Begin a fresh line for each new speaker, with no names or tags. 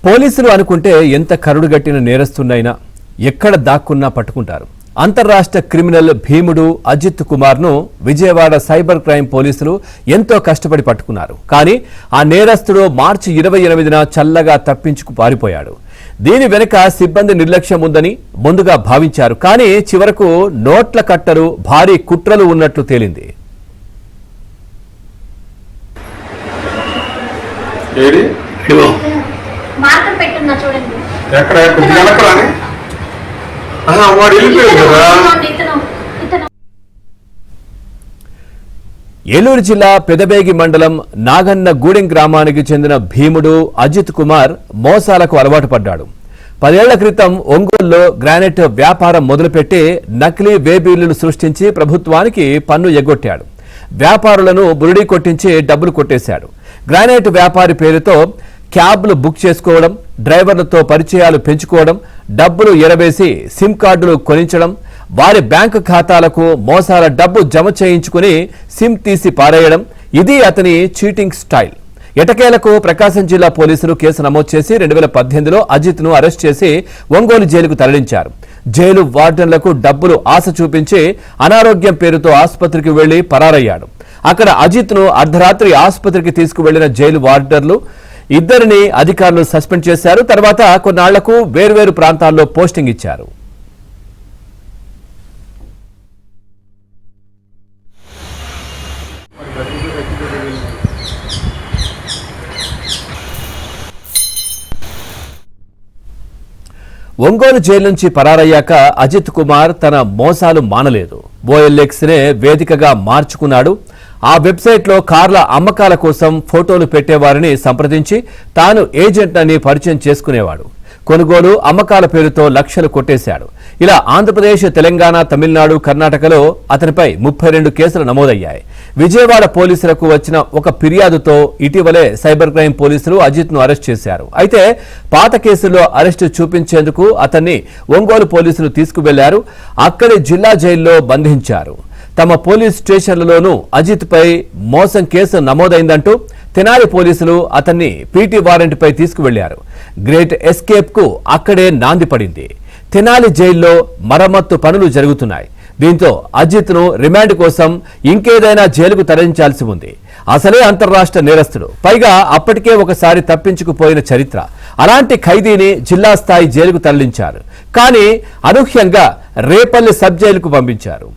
పోలీసులు అనుకుంటే ఎంత కరుడుగట్టిన నేరస్తున్నైనా ఎక్కడ దాక్కున్నా పట్టుకుంటారు. అంతర్రాష్ట్ర క్రిమినల్ భీముడు అజిత్ కుమార్ను విజయవాడ సైబర్ క్రైమ్ పోలీసులు ఎంతో కష్టపడి పట్టుకున్నారు. కానీ ఆ నేరస్తుడు మార్చి 28న చల్లగా తప్పించుకు పారిపోయాడు. దీని వెనుక సిబ్బంది నిర్లక్ష్యం ఉందని ముందుగా భావించారు. కానీ చివరకు నోట్ల కట్టలు, భారీ కుట్రలు ఉన్నట్లు తేలింది. ఏలూరు జిల్లా పెదబేగి మండలం నాగన్నగూడెం గ్రామానికి చెందిన భీముడు అజిత్ కుమార్ మోసాలకు అలవాటు పడ్డాడు. 10 ఏళ్ల క్రితం ఒంగోలులో గ్రానైట్ వ్యాపారం మొదలుపెట్టి నకిలీ వే బిల్లులు సృష్టించి ప్రభుత్వానికి పన్ను ఎగ్గొట్టాడు. వ్యాపారులను బురిడీ కొట్టించి డబ్బులు కొట్టేశాడు. గ్రానైట్ వ్యాపారి పేరుతో క్యాబ్లు బుక్ చేసుకోవడం, డ్రైవర్లతో పరిచయాలు పెంచుకోవడం, డబ్బులు ఎరవేసి సిమ్ కార్డులు కొనించడం, వారి బ్యాంకు ఖాతాలకు మోసాల డబ్బు జమ చేయించుకుని సిమ్ తీసి పారేయడం, ఇది అతని చీటింగ్ స్టైల్. ఎటకేలకు ప్రకాశం జిల్లా పోలీసులు కేసు నమోదు చేసి 2018లో అజిత్ను అరెస్ట్ చేసి ఒంగోలు జైలుకు తరలించారు. జైలు వార్డెన్లకు డబ్బులు ఆశ చూపించి అనారోగ్యం పేరుతో ఆసుపత్రికి వెళ్లి పరారయ్యాడు. అక్కడ అజిత్ను అర్ధరాత్రి ఆసుపత్రికి తీసుకువెళ్లిన జైలు వార్డర్లు ఇద్దరిని అధికారులు సస్పెండ్ చేశారు. తర్వాత కొన్నాళ్లకు వేర్వేరు ప్రాంతాల్లో పోస్టింగ్ ఇచ్చారు. ఒంగోలు జైలు నుంచి పరారయ్యాక అజిత్ కుమార్ తన మోసాలు మానలేదు. OLX నే వేదికగా మార్చుకున్నాడు. ఆ వెబ్సైట్లో కార్ల అమ్మకాల కోసం ఫోటోలు పెట్టేవారిని సంప్రదించి తాను ఏజెంట్ అని పరిచయం చేసుకునేవాడు. కొనుగోలు, అమ్మకాల పేరుతో లక్షలు కొట్టేశాడు. ఇలా ఆంధ్రప్రదేశ్, తెలంగాణ, తమిళనాడు, కర్ణాటకలో అతనిపై 32 కేసులు నమోదయ్యాయి. విజయవాడ పోలీసులకు వచ్చిన ఒక ఫిర్యాదుతో ఇటీవలే సైబర్ క్రైమ్ పోలీసులు అజిత్ను అరెస్ట్ చేశారు. అయితే పాత కేసుల్లో అరెస్టు చూపించేందుకు అతన్ని ఒంగోలు పోలీసులు తీసుకువెళ్లారు. అక్కడి జిల్లా జైల్లో బంధించారు. తమ పోలీస్ స్టేషన్లలోనూ అజిత్ పై మోసం కేసు నమోదైందంటూ తెనాలి పోలీసులు అతన్ని పీటీ వారెంట్ పై తీసుకువెళ్లారు. గ్రేట్ ఎస్కేప్ కు అక్కడే నాంది పడింది. తెనాలి జైల్లో మరమ్మత్తు పనులు జరుగుతున్నాయి. దీంతో అజిత్ ను రిమాండ్ కోసం ఇంకేదైనా జైలుకు తరలించాల్సి ఉంది. అసలే అంతర్రాష్ట్ర నేరస్తుడు, పైగా అప్పటికే ఒకసారి తప్పించుకుపోయిన చరిత్ర. అలాంటి ఖైదీని జిల్లా స్థాయి జైలుకు తరలించారు. కానీ అనూహ్యంగా రేపల్లి సబ్ జైలుకు పంపించారు.